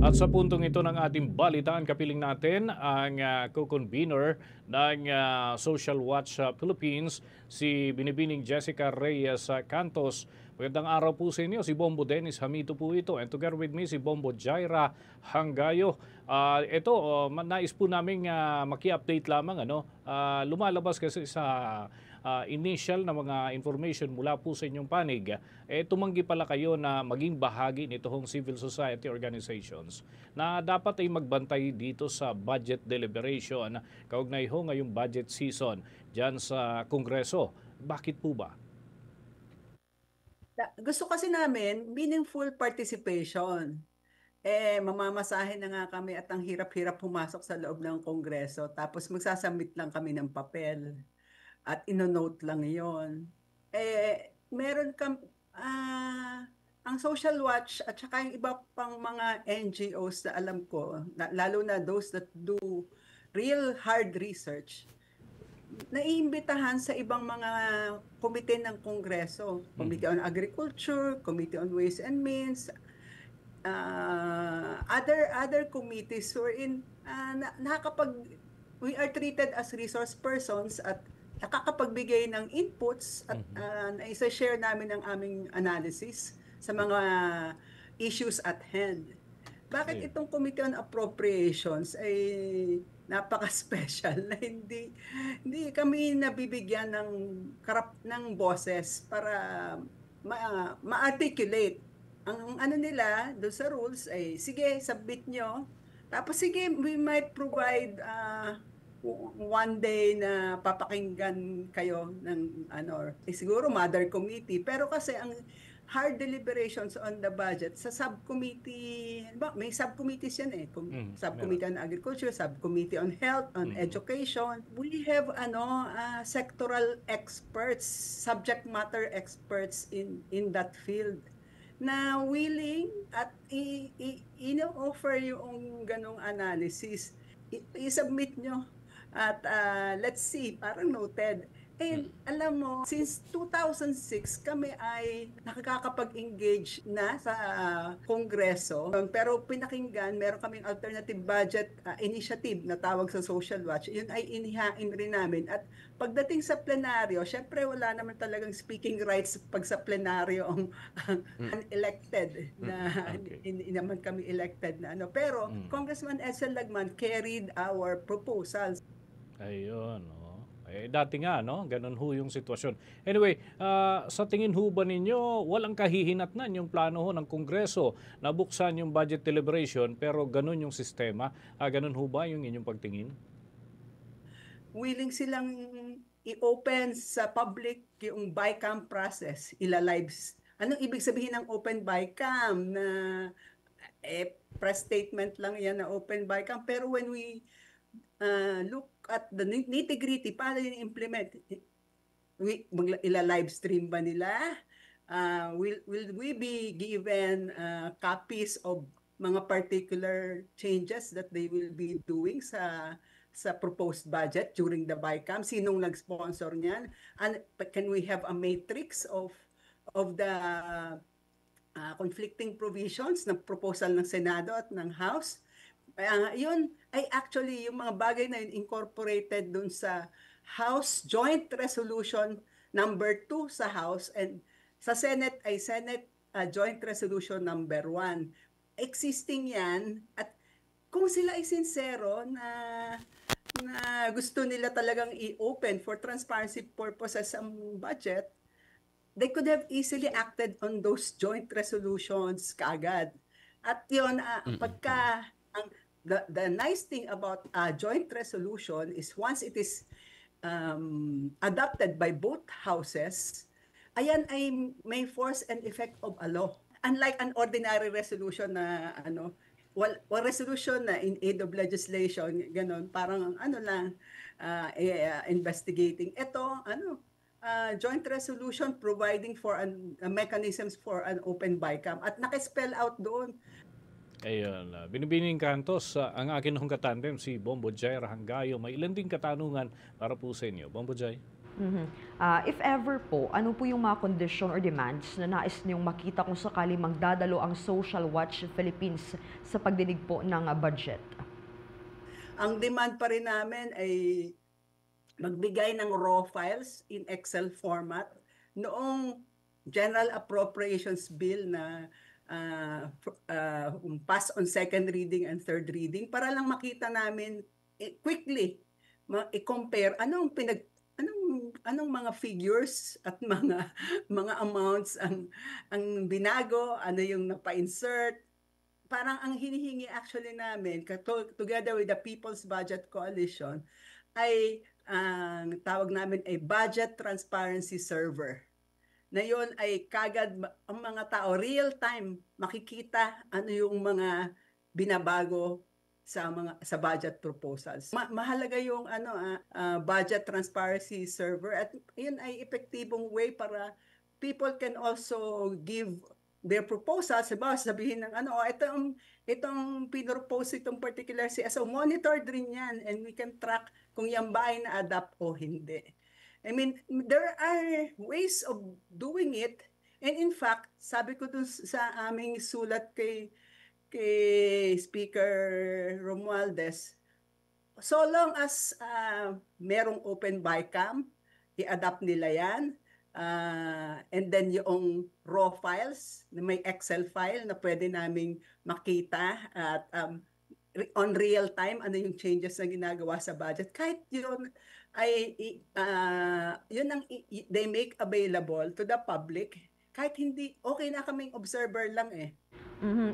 At sa puntong ito ng ating balitaan, kapiling natin ang co-convener ng Social Watch Philippines, si Binibining Jessica Reyes Cantos. Magandang araw po sa inyo, si Bombo Dennis Hamito po ito. And together with me, si Bombo Jaira Hanggayo. Nais po namin maki-update lamang. Lumalabas kasi sa initial na mga information mula po sa inyong panig, tumanggi pala kayo na maging bahagi nitong civil society organizations na dapat ay magbantay dito sa budget deliberation kaugnay ho ngayong budget season dyan sa Kongreso. Bakit po ba? Gusto kasi namin meaningful participation. Mamamasahin na nga kami at ang hirap-hirap pumasok sa loob ng Kongreso. Tapos magsasubmit lang kami ng papel at inonote lang yon. Meron ang Social Watch at saka yung iba pang mga NGOs na alam ko, lalo na those that do real hard research, naiimbitahan sa ibang mga komite ng Kongreso, Committee on Agriculture, Committee on Ways and Means, other committees wherein we are treated as resource persons at nakakapagbigay ng inputs at isa-share namin ang aming analysis sa mga issues at hand. Bakit Ayun. itong Committee on Appropriations ay napaka-special na hindi kami nabibigyan ng boses para ma-articulate ang ano nila doon sa rules ay sige, submit nyo. Tapos sige, we might provide one day na papakinggan kayo ng siguro mother committee. Pero kasi ang hard deliberations on the budget sa subcommittee, may subcommittees yan Meron. Subcommittee on Agriculture, Subcommittee on Health, on Education. We have sectoral experts, subject matter experts in that field na willing at ino-offer yung ganong analysis. I-submit nyo at let's see, parang noted. Alam mo, since 2006 kami ay nakakapag-engage na sa Kongreso. Pero pinakinggan, meron kaming alternative budget initiative na tawag sa Social Watch. Yun ay inihain rin namin. At pagdating sa plenaryo, syempre wala naman talagang speaking rights pag sa plenaryo ang unelected na Okay. hindi naman kami elected na ano. Pero Congressman Edsel Lagman carried our proposals. Ayun, oh. Dati nga, no? Ganun ho yung sitwasyon. Anyway, sa tingin ho ba ninyo, walang kahihinatnan yung plano ho ng Kongreso na buksan yung budget deliberation pero ganun yung sistema? Ganun ho ba yung inyong pagtingin? Willing silang i-open sa public yung BICAM process, ila-lives. Anong ibig sabihin ng open BICAM? Na press statement lang yan na open BICAM. Pero when we look at the nitty-gritty, paano yung implement? Ila-live stream ba nila? Will we be given copies of mga particular changes that they will be doing sa proposed budget during the BICAM? Sinong nag-sponsor niyan? And can we have a matrix of the conflicting provisions ng proposal ng Senado at ng House? Yun ay actually yung mga bagay na yun incorporated dun sa House Joint Resolution number 2 sa House, and sa Senate ay Senate Joint Resolution number 1. Existing yan, at kung sila ay sincero na gusto nila talagang i-open for transparency purposes ang budget, they could have easily acted on those joint resolutions kaagad. At yun, the nice thing about a joint resolution is once it is adopted by both houses, ayan ay may force and effect of a law. Unlike an ordinary resolution na resolution na in aid of legislation, ganon, parang investigating. Ito, joint resolution providing for mechanisms for an open BICAM at naka-spell out doon. Ayun, Binibining Cantos, ang akin hong katandem si Bombo Jai Rahanggayo. May ilan din katanungan para po sa inyo. Bombo Jai. Mhm. If ever po, ano po yung mga kondisyon or demands na nais niyong makita kung sakali magdadalo ang Social Watch Philippines sa pagdinig po ng budget? Ang demand pa rin namin ay magbigay ng raw files in Excel format noong General Appropriations Bill na pass on second reading and third reading para lang makita namin quickly i-compare anong mga figures at mga amounts ang binago, ano yung napa-insert. Parang ang hinihingi actually namin together with the People's Budget Coalition ay ang tawag namin ay budget transparency server. Na yun ay kagad ang mga tao real time makikita ano yung mga binabago sa budget proposals. Mahalaga yung budget transparency server at yun ay epektibong way para people can also give their proposals. Sabihin ng itong pinropose itong particular CSO, monitored rin yan and we can track kung yan ba ay na-adapt o hindi. I mean, there are ways of doing it. And in fact, sabi ko dun sa aming sulat kay Speaker Romualdez, so long as merong open BICAM, i-adapt nila yan. And then yung raw files, na may Excel file na pwede naming makita at on real time, ano yung changes na ginagawa sa budget. Kahit yun ay yun ang they make available to the public. Kahit hindi, okay na kaming observer lang eh.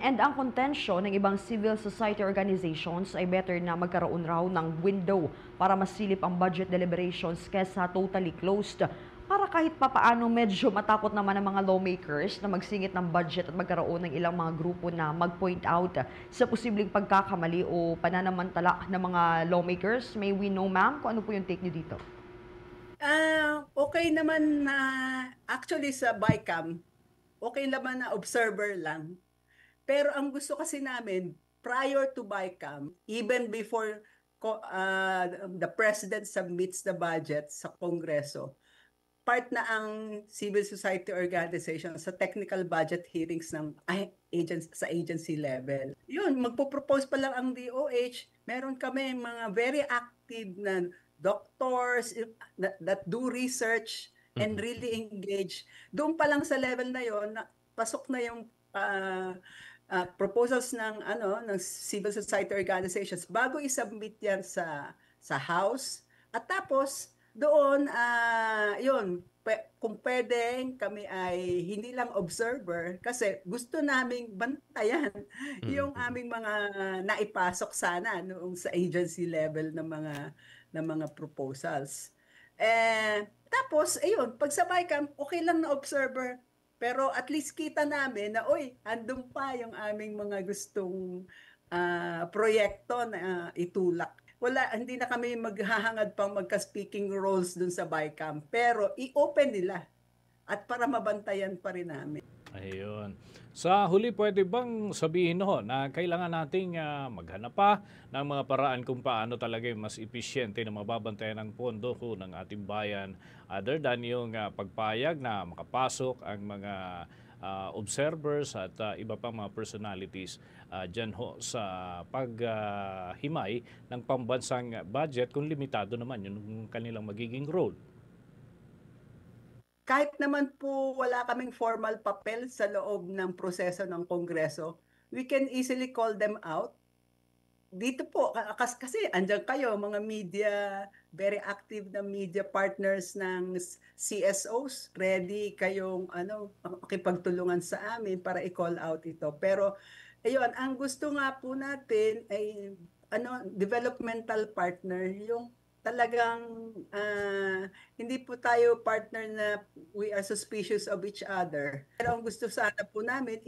And ang kontensyon ng ibang civil society organizations ay better na magkaroon raw ng window para masilip ang budget deliberations kesa totally closed. Para kahit papaano medyo matakot naman ang mga lawmakers na magsingit ng budget at magkaroon ng ilang mga grupo na mag-point out sa posibleng pagkakamali o pananamantala ng mga lawmakers. May we know, ma'am, kung ano po yung take niyo dito? Okay naman na actually sa BICAM, okay naman na observer lang. Pero ang gusto kasi namin, prior to BICAM, even before the President submits the budget sa Kongreso, part na ang civil society organization sa technical budget hearings ng sa agency level. Yun, magpo-propose pa lang ang DOH, meron kami mga very active na doctors that do research and really engage. Doon pa lang sa level na yon, pasok na yung proposals ng civil society organizations bago i-submit yan sa House. At tapos doon yun, kung pwedeng kami ay hindi lang observer kasi gusto naming bantayan yung aming mga naipasok sana noong sa agency level ng mga proposals. Tapos ayun, pag sa BICAM, okay lang na observer. Pero at least kita namin na, andun pa yung aming mga gustong proyekto na itulak. Hindi na kami maghahangad pang magka-speaking roles dun sa BICAM. Pero i-open nila at para mabantayan pa rin namin. Ayun. Sa huli, pwede bang sabihin na kailangan nating maghanap pa ng mga paraan kung paano talaga mas episyente na mababantayan ang pondo ng ating bayan other than yung pagpayag na makapasok ang mga observers at iba pang mga personalities dyan sa paghimay ng pambansang budget kung limitado naman yung kanilang magiging role. Kahit naman po wala kaming formal papel sa loob ng proseso ng Kongreso, we can easily call them out. Dito po, kasi andyan kayo, mga media, very active na media partners ng CSOs, ready kayong makipagtulungan sa amin para i-call out ito. Pero, ayun, ang gusto nga po natin ay developmental partner, yung talagang hindi po tayo partner na we are suspicious of each other. Pero ang gusto sana po namin,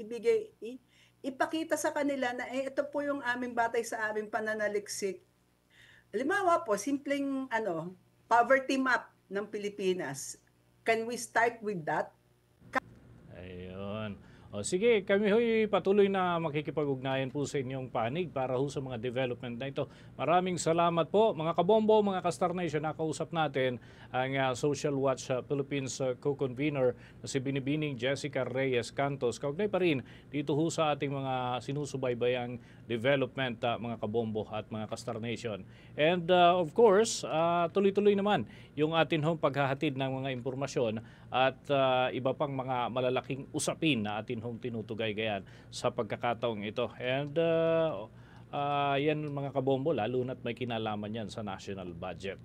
ipakita sa kanila na ito po yung aming batay sa aming pananaliksik. Halimbawa po, simpleng poverty map ng Pilipinas. Can we start with that? Ayun. O sige, kami ho'y patuloy na makikipag-ugnayan po sa inyong panig para ho sa mga development na ito. Maraming salamat po mga kabombo, mga ka-Star Nation. Nakausap natin ang Social Watch Philippines co-convener na si Binibining Jessica Reyes Cantos. Kaugnay pa rin dito ho sa ating mga sinusubaybayang development, mga kabombo at mga ka-Star Nation. And of course, tuloy-tuloy naman yung atin hong paghahatid ng mga impormasyon at iba pang mga malalaking usapin na atin hong tinutugay gayan sa pagkakataong ito. And yan mga kabombo, lalo na't may kinalaman yan sa national budget.